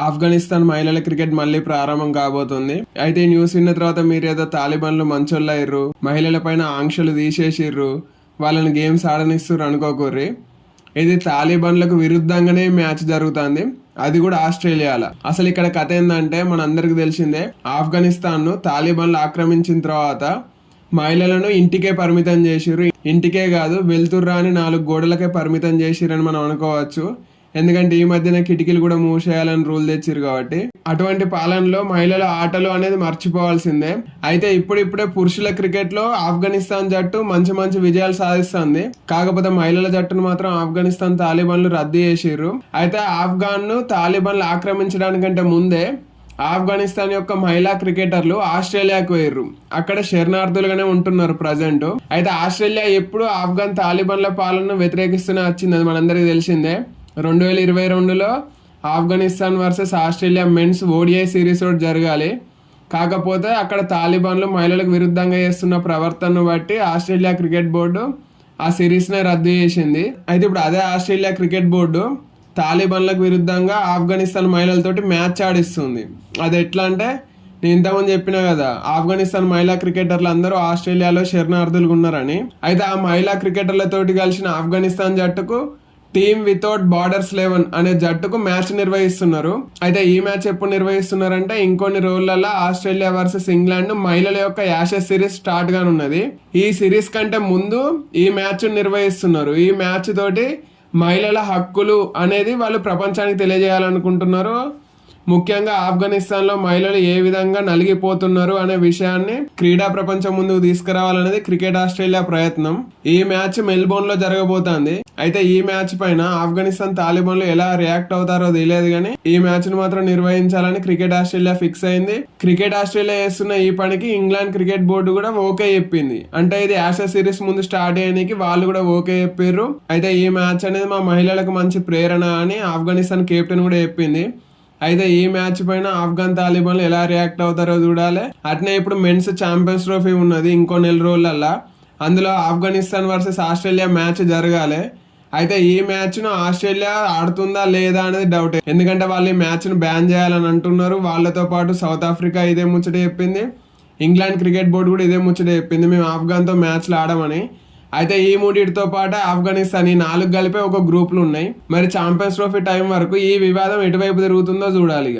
ఆఫ్ఘనిస్తాన్ మహిళల క్రికెట్ మళ్ళీ ప్రారంభం కాబోతుంది. అయితే ఈ న్యూస్ విన్న తర్వాత మీరేదో తాలిబాన్లు మంచోళ్ళయ్యారు, మహిళల పైన ఆంక్షలు తీసేసిర్రు, వాళ్ళని గేమ్స్ ఆడనిస్తుర్రు అనుకోకూర్రి. ఇది తాలిబాన్లకు విరుద్ధంగానే మ్యాచ్ జరుగుతుంది, అది కూడా ఆస్ట్రేలియాలో. అసలు ఇక్కడ కథ ఏంటంటే మనందరికి తెలిసిందే, ఆఫ్ఘనిస్తాన్ ను తాలిబాన్లు ఆక్రమించిన తర్వాత మహిళలను ఇంటికే పరిమితం చేసిర్రు. ఇంటికే కాదు, వెళ్తుర్రా అని 4 గోడలకే పరిమితం చేసిరని మనం అనుకోవచ్చు. ఎందుకంటే ఈ మధ్యన కిటికీలు కూడా మూసేయాలని రూల్ తెచ్చిరు కాబట్టి. అటువంటి పాలనలో మహిళల ఆటలు అనేది మర్చిపోవాల్సిందే. అయితే ఇప్పుడిప్పుడే పురుషుల క్రికెట్ లో ఆఫ్ఘనిస్తాన్ జట్టు మంచి మంచి విజయాలు సాధిస్తుంది. కాకపోతే మహిళల జట్టును మాత్రం ఆఫ్ఘనిస్తాన్ తాలిబాన్లు రద్దు చేసిర్రు. అయితే ఆఫ్ఘాన్ ను తాలిబాన్లు ఆక్రమించడానికంటే ముందే ఆఫ్ఘనిస్తాన్ యొక్క మహిళా క్రికెటర్లు ఆస్ట్రేలియాకు పోయిర్రు. అక్కడ శరణార్థులుగానే ఉంటున్నారు ప్రజెంట్. అయితే ఆస్ట్రేలియా ఎప్పుడు ఆఫ్ఘన్ తాలిబాన్ల పాలనను వ్యతిరేకిస్తూనే వచ్చింది, అది మనందరికీ తెలిసిందే. 2022లో Afghanistan versus Australia men's ODI series ఒకటి జరగాలి. కాకపోతే అక్కడ తాలిబాన్లు మహిళలకు విరుద్ధంగా చేస్తున్న ప్రవర్తనను బట్టి ఆస్ట్రేలియా క్రికెట్ బోర్డు ఆ సిరీస్నే రద్దు చేసింది. అయితే ఇప్పుడు అదే ఆస్ట్రేలియా క్రికెట్ బోర్డు తాలిబాన్లకు విరుద్ధంగా ఆఫ్ఘనిస్తాన్ మహిళలతోటి మ్యాచ్ ఆడిస్తుంది. అది ఎట్లా అంటే, నేను ఇంతకుముందు చెప్పినా కదా, ఆఫ్ఘనిస్తాన్ మహిళా క్రికెటర్లు అందరూ ఆస్ట్రేలియాలో శరణార్థులుగా ఉన్నారని. అయితే ఆ మహిళా క్రికెటర్లతోటి కలిసిన ఆఫ్ఘనిస్తాన్ జట్టుకు టీమ్ వితౌట్ బార్డర్స్ 11 అనే జట్టుకు మ్యాచ్ నిర్వహిస్తున్నారు. అయితే ఈ మ్యాచ్ ఎప్పుడు నిర్వహిస్తున్నారంటే, ఇంకొన్ని రోజులలో ఆస్ట్రేలియా వర్సెస్ ఇంగ్లాండ్ మహిళల యొక్క యాషెస్ సిరీస్ స్టార్ట్ గానున్నది. ఈ సిరీస్ కంటే ముందు ఈ మ్యాచ్ నిర్వహిస్తున్నారు. ఈ మ్యాచ్ తోటి మహిళల హక్కులు అనేది వాళ్ళు ప్రపంచానికి తెలియజేయాలనుకుంటున్నారు. ముఖ్యంగా ఆఫ్ఘనిస్తాన్ లో మహిళలు ఏ విధంగా నలిగిపోతున్నారు అనే విషయాన్ని క్రీడా ప్రపంచం ముందుకు తీసుకురావాలనేది క్రికెట్ ఆస్ట్రేలియా ప్రయత్నం. ఈ మ్యాచ్ మెల్బోర్న్ లో జరగబోతోంది. అయితే ఈ మ్యాచ్ పైన ఆఫ్ఘనిస్తాన్ తాలిబాన్లు ఎలా రియాక్ట్ అవుతారో తెలియదు కానీ ఈ మ్యాచ్ ను మాత్రం నిర్వహించాలని క్రికెట్ ఆస్ట్రేలియా ఫిక్స్ అయింది. క్రికెట్ ఆస్ట్రేలియా చేస్తున్న ఈ పనికి ఇంగ్లాండ్ క్రికెట్ బోర్డు కూడా ఓకే చెప్పింది. అంటే ఇది యాషెస్ సిరీస్ ముందు స్టార్ట్ అయ్యడానికి వాళ్ళు కూడా ఓకే చెప్పారు. అయితే ఈ మ్యాచ్ అనేది మా మహిళలకు మంచి ప్రేరణ అని ఆఫ్ఘనిస్తాన్ కెప్టెన్ కూడా చెప్పింది. అయితే ఈ మ్యాచ్ పైన ఆఫ్ఘన్ తాలిబాన్లు ఎలా రియాక్ట్ అవుతారో చూడాలి. అట్నే ఇప్పుడు మెన్స్ ఛాంపియన్స్ ట్రోఫీ ఉన్నది ఇంకో 4 రోజులల్లా. అందులో ఆఫ్ఘనిస్తాన్ వర్సెస్ ఆస్ట్రేలియా మ్యాచ్ జరగాలి. అయితే ఈ మ్యాచ్ ను ఆస్ట్రేలియా ఆడుతుందా లేదా అనేది డౌట్. ఎందుకంటే వాళ్ళు ఈ మ్యాచ్ ను బ్యాన్ చేయాలని అంటున్నారు. వాళ్ళతో పాటు సౌత్ ఆఫ్రికా ఇదే ముచ్చట చెప్పింది, ఇంగ్లాండ్ క్రికెట్ బోర్డు కూడా ఇదే ముచ్చట చెప్పింది, మేము ఆఫ్ఘన్తో మ్యాచ్లు ఆడమని. అయితే ఈ మూడిటితో పాటు ఆఫ్ఘనిస్తాన్ ఈ 4 కలిపి ఒక గ్రూపులు ఉన్నాయి. మరి ఛాంపియన్స్ ట్రోఫీ టైం వరకు ఈ వివాదం ఎటువైపు తిరుగుతుందో చూడాలి.